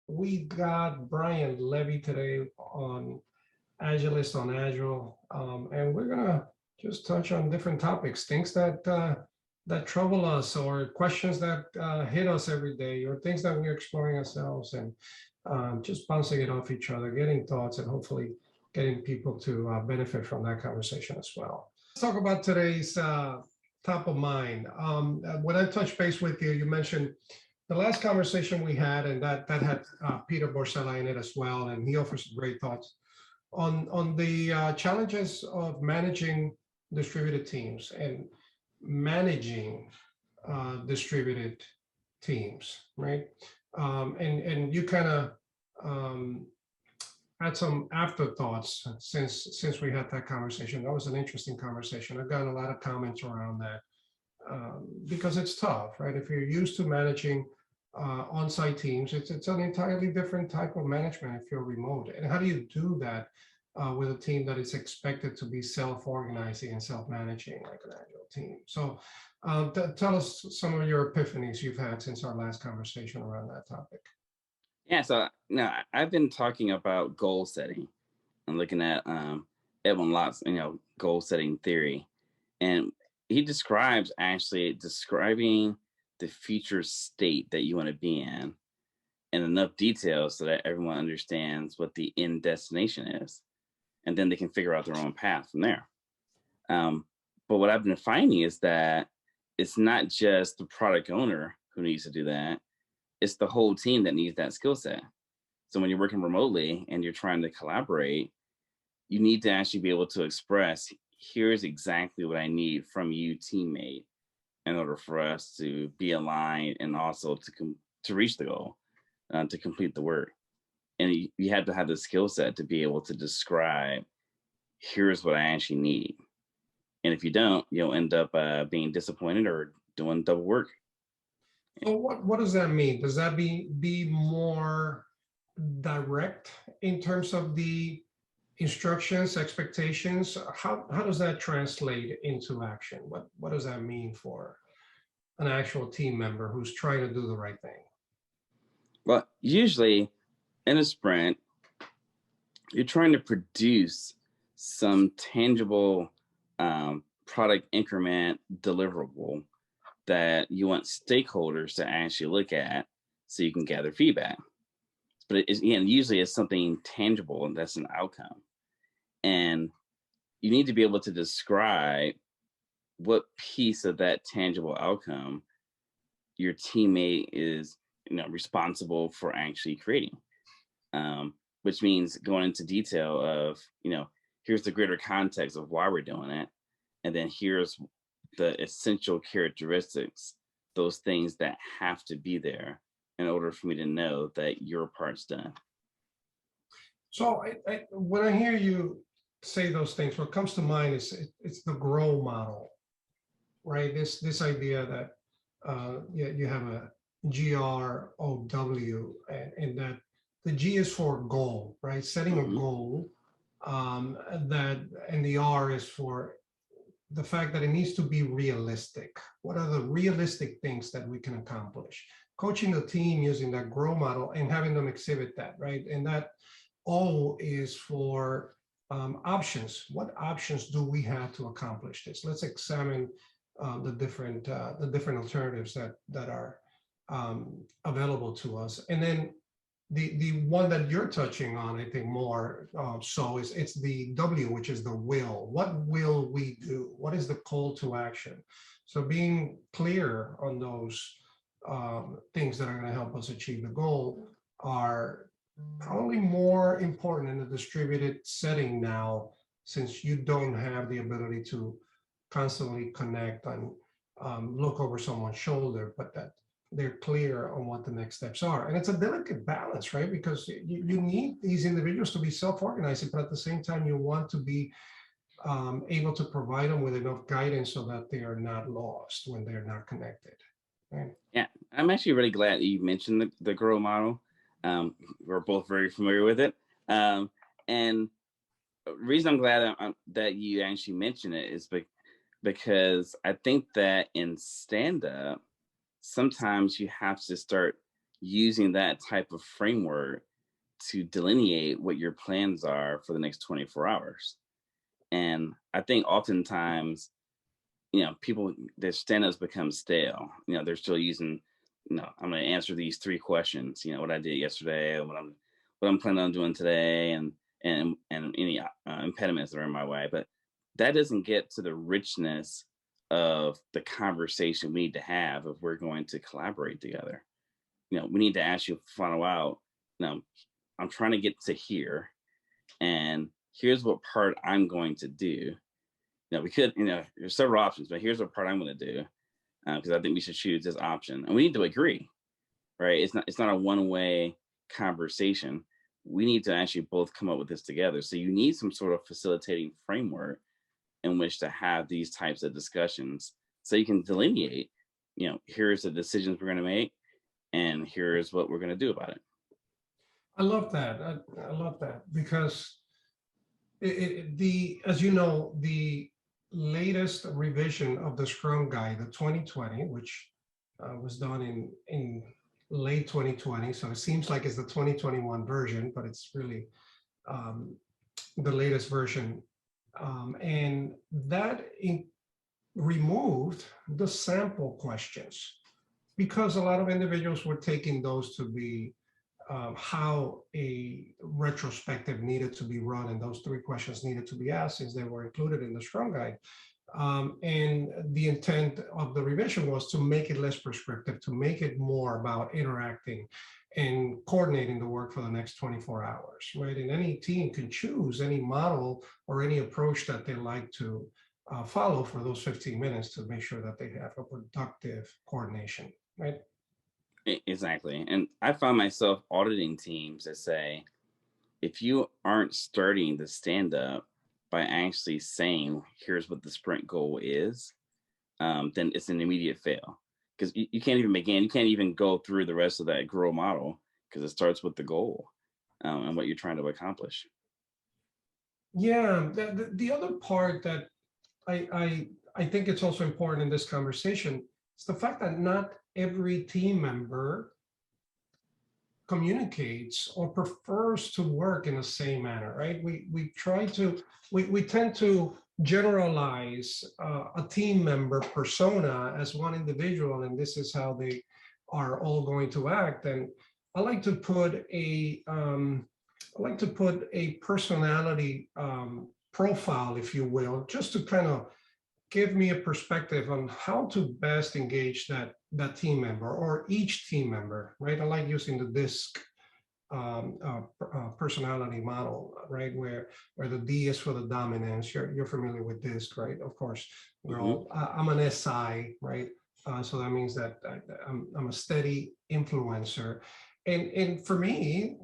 We got Brian Levy today on Agilist on Agile, and we're gonna just touch on different topics, things that that trouble us, or questions that hit us every day, or things that we're exploring ourselves, and just bouncing it off each other, getting thoughts, and hopefully getting people to benefit from that conversation as well. Let's talk about today's top of mind. When I touched base with you, you mentioned the last conversation we had, and that had Peter Borsella in it as well, and he offers great thoughts on the challenges of managing distributed teams and managing distributed teams, right? And you kind of had some afterthoughts since we had that conversation. That was an interesting conversation. I've gotten a lot of comments around that because it's tough, right? If you're used to managing on-site teams, it's an entirely different type of management if you're remote. And how do you do that with a team that is expected to be self-organizing and self-managing like an agile team? So tell us some of your epiphanies you've had since our last conversation around that topic. Yeah, so now I've been talking about goal setting and looking at Edwin Lott's, goal setting theory, and he describes describing the future state that you want to be in enough detail so that everyone understands what the end destination is, and then they can figure out their own path from there. But what I've been finding is that it's not just the product owner who needs to do that. It's the whole team that needs that skill set. So when you're working remotely and you're trying to collaborate, you need to actually be able to express, here's exactly what I need from you, teammate, in order for us to be aligned and also to reach the goal, to complete the work. And you have to have the skill set to be able to describe, here's what I actually need. And if you don't, you'll end up being disappointed or doing double work. So what does that mean? Does that be more direct in terms of the instructions, expectations? How does that translate into action? What does that mean for an actual team member who's trying to do the right thing? Well, usually in a sprint, you're trying to produce some tangible product increment deliverable that you want stakeholders to actually look at so you can gather feedback. But usually it's something tangible, and that's an outcome. And you need to be able to describe what piece of that tangible outcome your teammate is responsible for actually creating, which means going into detail of, here's the greater context of why we're doing it. And then here's the essential characteristics, those things that have to be there in order for me to know that your part's done. So when I hear you say those things, what comes to mind is it's the grow model, right? This idea that you have a GROW, and that the G is for goal, right? Setting a goal, that, and the R is for the fact that it needs to be realistic. What are the realistic things that we can accomplish? Coaching the team using that grow model and having them exhibit that, right? And that O is for options. What options do we have to accomplish this? Let's examine the different alternatives that are available to us. And then the one that you're touching on, I think more so, is it's the W, which is the will. What will we do? What is the call to action? So being clear on those things that are going to help us achieve the goal are probably more important in a distributed setting now, since you don't have the ability to constantly connect and look over someone's shoulder, but that they're clear on what the next steps are. And it's a delicate balance, right? Because you need these individuals to be self-organizing, but at the same time, you want to be able to provide them with enough guidance so that they are not lost when they're not connected. Right? Yeah, I'm actually really glad that you mentioned the GROW model. We're both very familiar with it. And the reason I'm glad that you actually mentioned it is because I think that in stand-up, sometimes you have to start using that type of framework to delineate what your plans are for the next 24 hours. And I think oftentimes, people, their stand-ups become stale. They're still using, I'm going to answer these 3 questions, what I did yesterday, what I'm planning on doing today, and any impediments that are in my way. But that doesn't get to the richness of the conversation we need to have if we're going to collaborate together. We need to actually find out, I'm trying to get to here, and here's what part I'm going to do. We could, there's several options, but here's what part I'm going to do, because I think we should choose this option, and we need to agree, right? It's not a one-way conversation. We need to actually both come up with this together. So you need some sort of facilitating framework in which to have these types of discussions, so you can delineate, here's the decisions we're going to make, and here's what we're going to do about it. I love that. I love that because as you know, the latest revision of the Scrum Guide, the 2020, which was done in late 2020. So it seems like it's the 2021 version, but it's really the latest version. And that removed the sample questions because a lot of individuals were taking those to be how a retrospective needed to be run, and those 3 questions needed to be asked since they were included in the Scrum Guide. And the intent of the revision was to make it less prescriptive, to make it more about interacting and coordinating the work for the next 24 hours, right? And any team can choose any model or any approach that they like to follow for those 15 minutes to make sure that they have a productive coordination, right? Exactly. And I found myself auditing teams that say, if you aren't starting the stand up by actually saying, here's what the sprint goal is, then it's an immediate fail. Because you can't even begin, you can't even go through the rest of that grow model because it starts with the goal and what you're trying to accomplish. Yeah, the other part that I think it's also important in this conversation is the fact that not every team member communicates or prefers to work in the same manner, right? We tend to generalize a team member persona as one individual, and this is how they are all going to act. And I like to put a personality profile, if you will, just to kind of give me a perspective on how to best engage that team member or each team member, right? I like using the DISC personality model, right? Where the D is for the dominance. You're familiar with DISC, right? Of course, we're all. I'm an SI, right? So that means that I'm a steady influencer, and for me,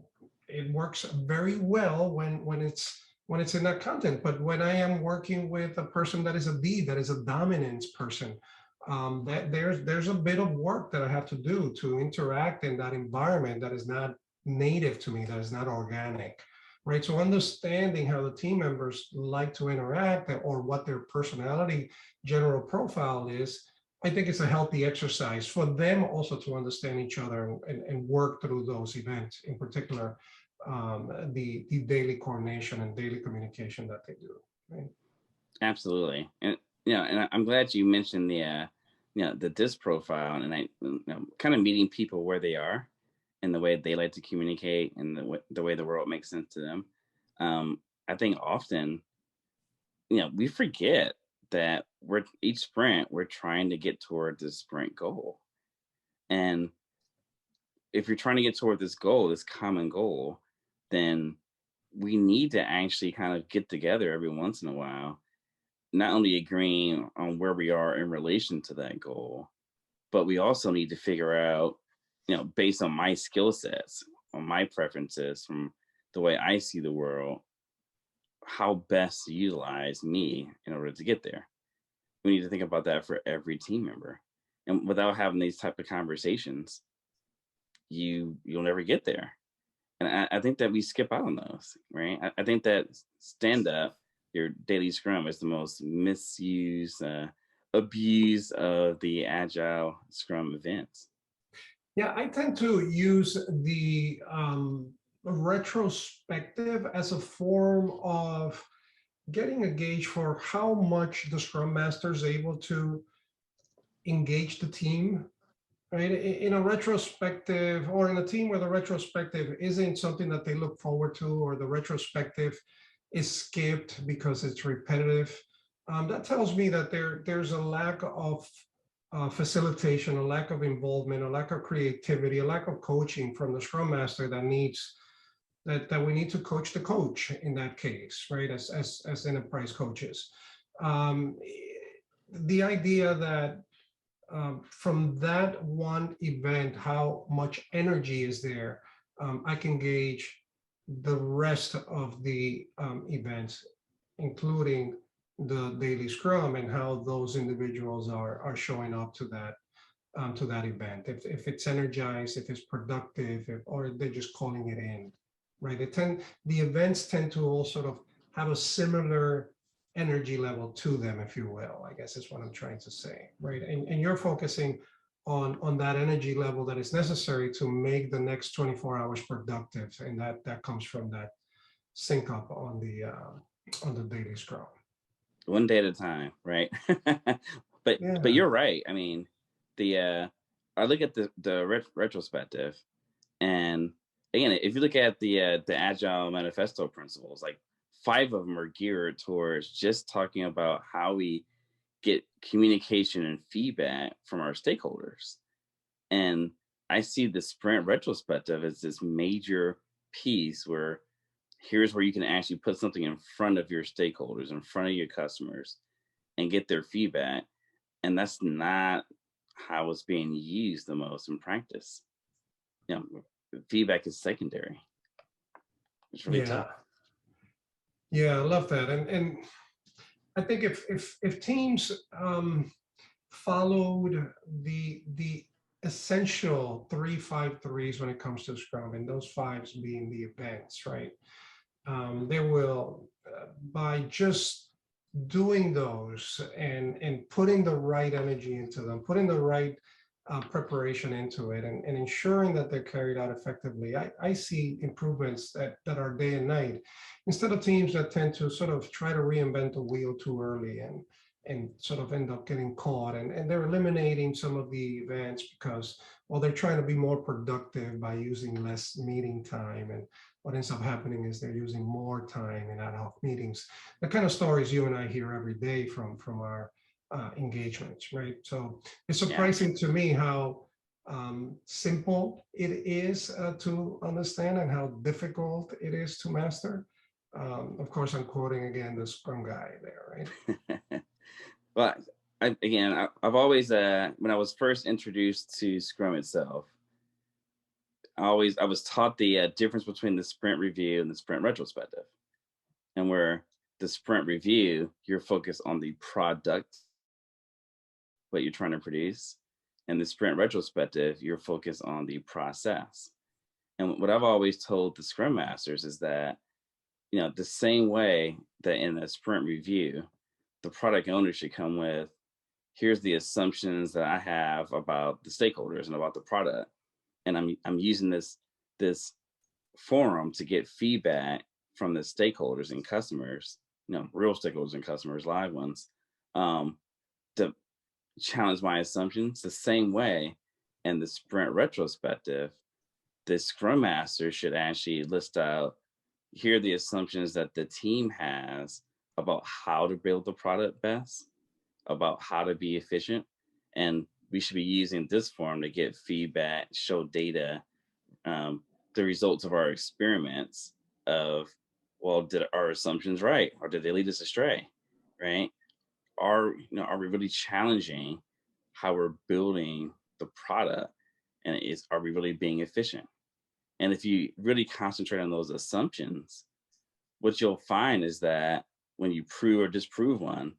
it works very well when it's in that content. But when I am working with a person that is a D, that is a dominance person, that there's a bit of work that I have to do to interact in that environment that is not native to me, that is not organic, right? So understanding how the team members like to interact or what their personality general profile is, I think it's a healthy exercise for them also to understand each other and work through those events, in particular, the daily coordination and daily communication that they do. Right? Absolutely. And and I'm glad you mentioned the DISC profile, and kind of meeting people where they are and the way they like to communicate and the way the world makes sense to them. I think often, we forget that each sprint, we're trying to get toward this sprint goal. And if you're trying to get toward this goal, this common goal, then we need to actually kind of get together every once in a while, not only agreeing on where we are in relation to that goal, but we also need to figure out, based on my skill sets, on my preferences, from the way I see the world, how best to utilize me in order to get there. We need to think about that for every team member. And without having these type of conversations, you'll never get there. And I think that we skip out on those, right? I think that stand up, your daily scrum, is the most misused, abused of the agile scrum events. Yeah, I tend to use the retrospective as a form of getting a gauge for how much the Scrum Master is able to engage the team, right? In a retrospective or in a team where the retrospective isn't something that they look forward to, or the retrospective is skipped because it's repetitive, that tells me that there's a lack of facilitation, a lack of involvement, a lack of creativity, a lack of coaching from the Scrum Master that we need to coach the coach in that case, right? As enterprise coaches. Um, the idea that from that one event, how much energy is there, I can gauge the rest of the events, including the daily scrum and how those individuals are showing up to that event. If it's energized, if it's productive, or they're just calling it in, right? The events tend to all sort of have a similar energy level to them, if you will, I guess is what I'm trying to say, right? And you're focusing on that energy level that is necessary to make the next 24 hours productive. And that comes from that sync up on the daily scrum. One day at a time, right? But Yeah. you're right. I mean, the I look at the retrospective, and again, if you look at the Agile Manifesto principles, like 5 of them are geared towards just talking about how we get communication and feedback from our stakeholders. And I see the sprint retrospective as this major piece where here's where you can actually put something in front of your stakeholders, in front of your customers, and get their feedback. And that's not how it's being used the most in practice. You know, feedback is secondary. It's really Yeah. tough. Yeah, I love that. And I think if teams followed the essential 3-5-3s when it comes to Scrum, and those fives being the events, right? They will, by just doing those and putting the right energy into them, putting the right preparation into it, and ensuring that they're carried out effectively, I see improvements that are day and night, instead of teams that tend to sort of try to reinvent the wheel too early and sort of end up getting caught, and they're eliminating some of the events because, well, they're trying to be more productive by using less meeting time, and what ends up happening is they're using more time in ad hoc meetings. The kind of stories you and I hear every day from our engagements, right? So it's Yeah. surprising to me how simple it is to understand and how difficult it is to master. Of course, I'm quoting again the Scrum guy there, right? Well, I've always, when I was first introduced to Scrum itself, I was taught the difference between the sprint review and the sprint retrospective, and where the sprint review, you're focused on the product, what you're trying to produce, and the sprint retrospective, you're focused on the process. And what I've always told the Scrum Masters is that, you know, the same way that in a sprint review, the product owner should come with, here's the assumptions that I have about the stakeholders and about the product, and I'm using this forum to get feedback from the stakeholders and customers, you know, real stakeholders and customers, live ones, um, to challenge my assumptions. The same way in the sprint retrospective, the Scrum Master should actually list out, here are the assumptions that the team has about how to build the product best, about how to be efficient, and we should be using this forum to get feedback, show data, um, the results of our experiments of, well, did our assumptions right, or did they lead us astray, right? Are we really challenging how we're building the product, and are we really being efficient? And if you really concentrate on those assumptions, what you'll find is that when you prove or disprove one,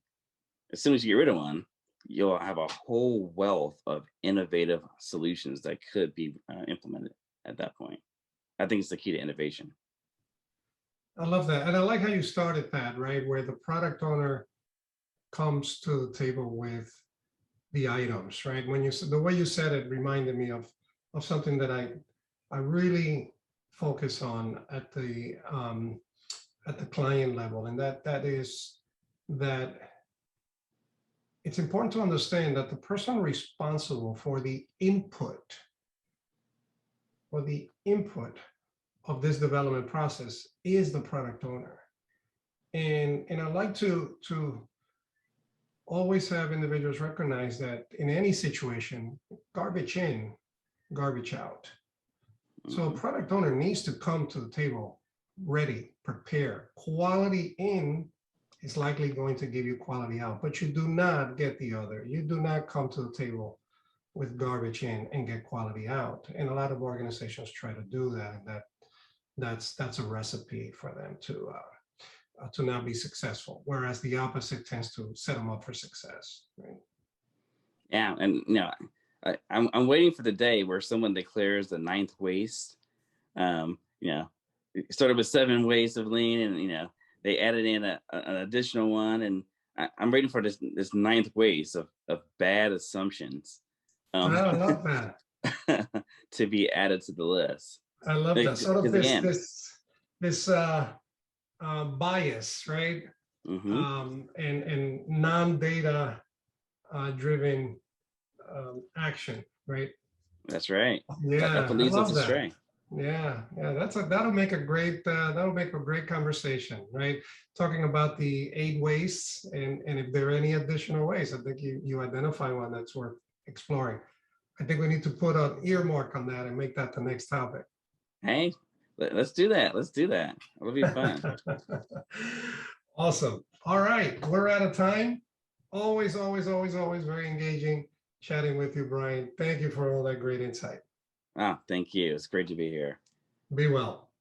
as soon as you get rid of one, you'll have a whole wealth of innovative solutions that could be implemented at that point. I think it's the key to innovation. I love that. And I like how you started that, right? Where the product owner comes to the table with the items, right? The way you said it reminded me of of something that I really focus on at the client level, and that is that it's important to understand that the person responsible for the input of this development process is the product owner. And I like to always have individuals recognize that in any situation, garbage in, garbage out. So a product owner needs to come to the table ready, prepared. Quality in is likely going to give you quality out, but you do not get the other. You do not come to the table with garbage in and get quality out. And a lot of organizations try to do that, and that's a recipe for them to not be successful. Whereas the opposite tends to set them up for success. Right? Yeah, and I'm waiting for the day where someone declares the 9th waste. It started with 7 ways of lean, and they added in an additional one, and I'm waiting for this 9th waste of bad assumptions. I love that. To be added to the list. I love that. Sort of this bias, right? And non-data driven action, right? That's right. Yeah, that leads us astray. Yeah, that'll make a great conversation, right? Talking about the 8 wastes, and if there are any additional ways. I think you identify one that's worth exploring. I think we need to put an earmark on that and make that the next topic. Hey, let's do that. It'll be fun. Awesome. All right, we're out of time. Always very engaging chatting with you, Brian. Thank you for all that great insight. Thank you. It's great to be here. Be well.